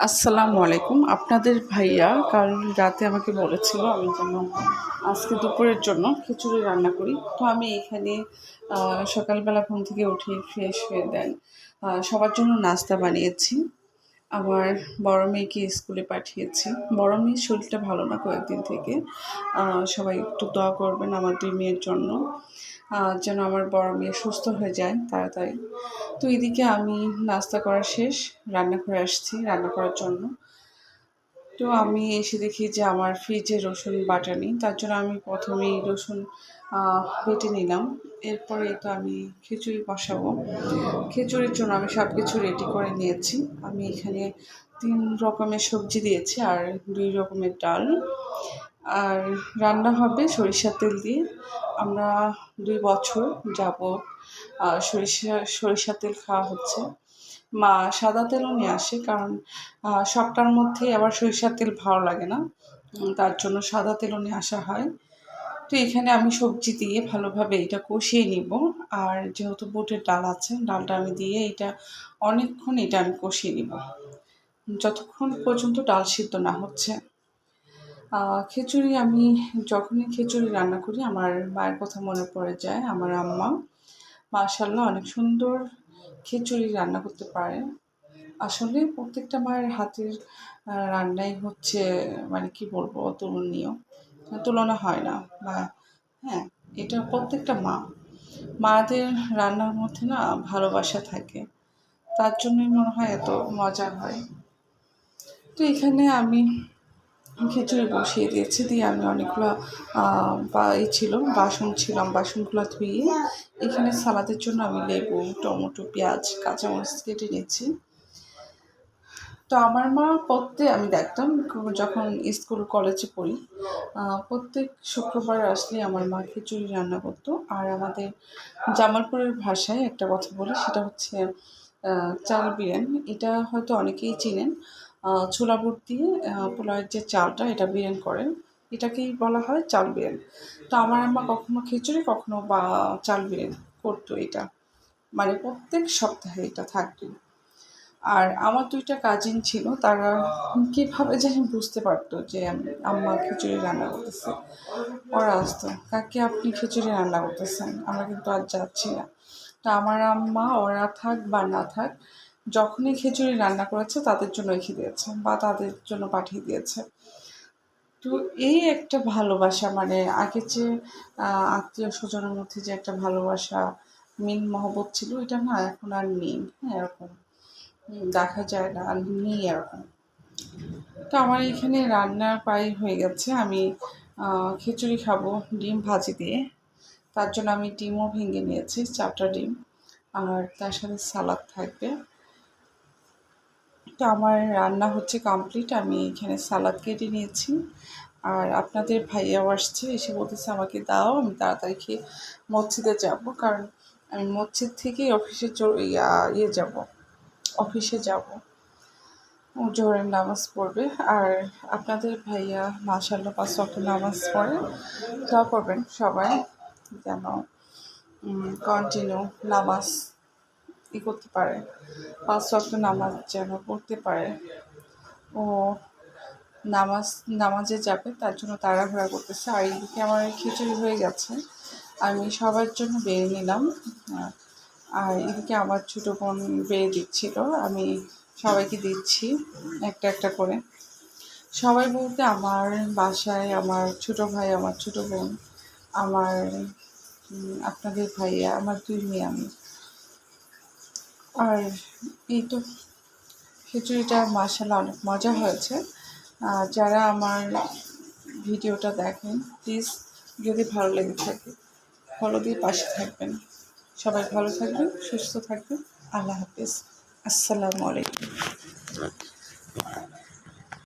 আসসালামু আলাইকুম। আপনাদের ভাইয়া কাল রাতে আমাকে বলেছিল আমি যেন আজকে দুপুরের জন্য খিচুড়ি রান্না করি। তো আমি এখানে সকালবেলা ঘুম থেকে উঠে ফ্রেশ হয়ে দেন সবার জন্য নাস্তা বানিয়েছি। আমার বড় মেয়েকে স্কুলে পাঠিয়েছি। বড় মেয়ের শরীরটা ভালো না কয়েকদিন থেকে। সবাই একটু দোয়া করবেন আমার ২ মেয়ের জন্য। যেন আমার বড় মেয়ে সুস্থ হয়ে যায় তাড়াতাড়ি। তো এদিকে আমি নাস্তা করা শেষ, রান্নাঘরে আসছি রান্না করার জন্য। তো আমি এসে দেখি যে আমার ফ্রিজে রসুন বাটা নেই। তার জন্য আমি প্রথমেই রসুন বেটে নিলাম। এরপরে তো আমি খিচুড়ি বসাবো। খিচুড়ির জন্য আমি সব কিছু রেডি করে নিয়েছি। আমি এখানে ৩ রকমের সবজি দিয়েছি আর ২ রকমের ডাল। আর রান্না হবে সরিষার তেল দিয়ে। আমরা ২ বছর যাবৎ সরিষার তেল খাওয়া হচ্ছে। মা সাদা তেলও নিয়ে আসে, কারণ সবটার মধ্যেই আবার সরিষার তেল ভালো লাগে না। তার জন্য সাদা তেলও নিয়ে আসা হয়। তো এখানে আমি সবজি দিয়ে ভালোভাবে এটা কষিয়ে নিব। আর যেহেতু বুটের ডাল আছে, ডালটা আমি দিয়ে অনেকক্ষণ আমি কষিয়ে নিব, যতক্ষণ পর্যন্ত ডাল সিদ্ধ না হচ্ছে। খিচুড়ি আমি যখনই খিচুড়ি রান্না করি আমার মায়ের কথা মনে পড়ে যায়। আমার আম্মা মাশাআল্লাহ অনেক সুন্দর খিচুড়ি রান্না করতে পারে। আসলে প্রত্যেকটা মায়ের হাতের রান্নাই হচ্ছে, মানে কি বলবো, অতুলনীয়। তুলনা হয় না। বা হ্যাঁ, এটা প্রত্যেকটা মাদের রান্নার মধ্যে না ভালোবাসা থাকে। তার জন্যই মনে হয় এত মজার হয়। তো এখানে আমি খিচুড়ি বসিয়ে দিয়েছি। দিয়ে আমি অনেকগুলো বাসনগুলো ধুয়ে এখানে সালাদের জন্য আমি লেবু, টমেটো, পেঁয়াজ, কাঁচামরিচ কেটে নিচ্ছি। তো আমার মা আমি দেখতাম যখন স্কুল কলেজে পড়ি, প্রত্যেক শুক্রবার আসলে আমার মা খিচুড়ি রান্না করতো। আর আমাদের জামালপুরের ভাষায় একটা কথা বলি, সেটা হচ্ছে চাল বিরিয়ানি। এটা হয়তো অনেকেই চিনেন। ছোলা বুট দিয়ে পোলাওয়ের যে চালটা এটা বিরিয়ানি করেন, এটাকেই বলা হয় চাল বিরিয়ানি। তো আমার আম্মা কখনো খিচুড়ি কখনো বা চাল বিরিয়ানি করতো এটা, মানে প্রত্যেক সপ্তাহে এটা থাকতোই। আর আমার ২ টা কাজিন ছিল, তারা কীভাবে জানি বুঝতে পারতো যে আম্মা খিচুড়ি রান্না করতেছে। ওরা আসতো, "কাকি আপনি খিচুড়ি রান্না করতেছেন, আমরা কিন্তু আজ যাচ্ছি না।" তো আমার আম্মা ওরা থাক বা না থাক, যখনই খিচুড়ি রান্না করেছে তাদের জন্য রেখে দিয়েছে বা তাদের জন্য পাঠিয়ে দিয়েছে। তো এই একটা ভালোবাসা, মানে আগে যে আত্মীয়-স্বজনের মধ্যে যে একটা ভালোবাসা, মিল মহব্বত ছিল, এটা না এখন আর নেই। হ্যাঁ, এরকম দেখা যায় না, আর নেই এরকম। তো আমার এখানে রান্না প্রায় হয়ে গেছে। আমি খিচুড়ি খাবো ডিম ভাজি দিয়ে। তার জন্য আমি ডিমও ভেঙে নিয়েছি, ৪ টা ডিম। আর তার সাথে সালাদ থাকবে। তো আমার রান্না হচ্ছে কমপ্লিট। আমি এখানে সালাদ কেটে নিয়েছি। আর আপনাদের ভাইয়াও আসছে, এসে বলতেছে আমাকে দাও, আমি তাড়াতাড়ি খেয়ে মসজিদে যাব। কারণ আমি মসজিদ থেকেই অফিসে যাব। জোহরের নামাজ পড়বে। আর আপনাদের ভাইয়া মাশাআল্লাহ ৫ ওয়াক্ত নামাজ পড়ে। দোয়া করবেন সবাই যেন কন্টিনিউ নামাজ করতে পারে, ৫ ওয়াক্ত নামাজ যেন পড়তে পারে। ও নামাজে যাবে, তার জন্য তাড়াহুড়া করতেছে। আর এদিকে আমার খিচুড়ি হয়ে গেছে, আমি সবার জন্য বেড়ে নিলাম। আর এদিকে আমার ছোটো বোন বেড়ে দিচ্ছিল, আমি সবাইকে দিচ্ছি একটা একটা করে। সবাই বলতে আমার বাসায় আমার ছোটো ভাই, আমার ছোটো বোন, আমার আপনাদের ভাইয়া, আমার ২ মেয়ে, আমি। আর এই তো খিচুড়িটা মাশাআল্লাহ অনেক মজা হয়েছে। যারা আমার ভিডিওটা দেখেন, প্লিজ যদি ভালো লেগে থাকে ফলো দিয়ে পাশে থাকবেন। সবাই ভালো থাকবেন, সুস্থ থাকবেন। আল্লাহ হাফেজ। আসসালামু আলাইকুম।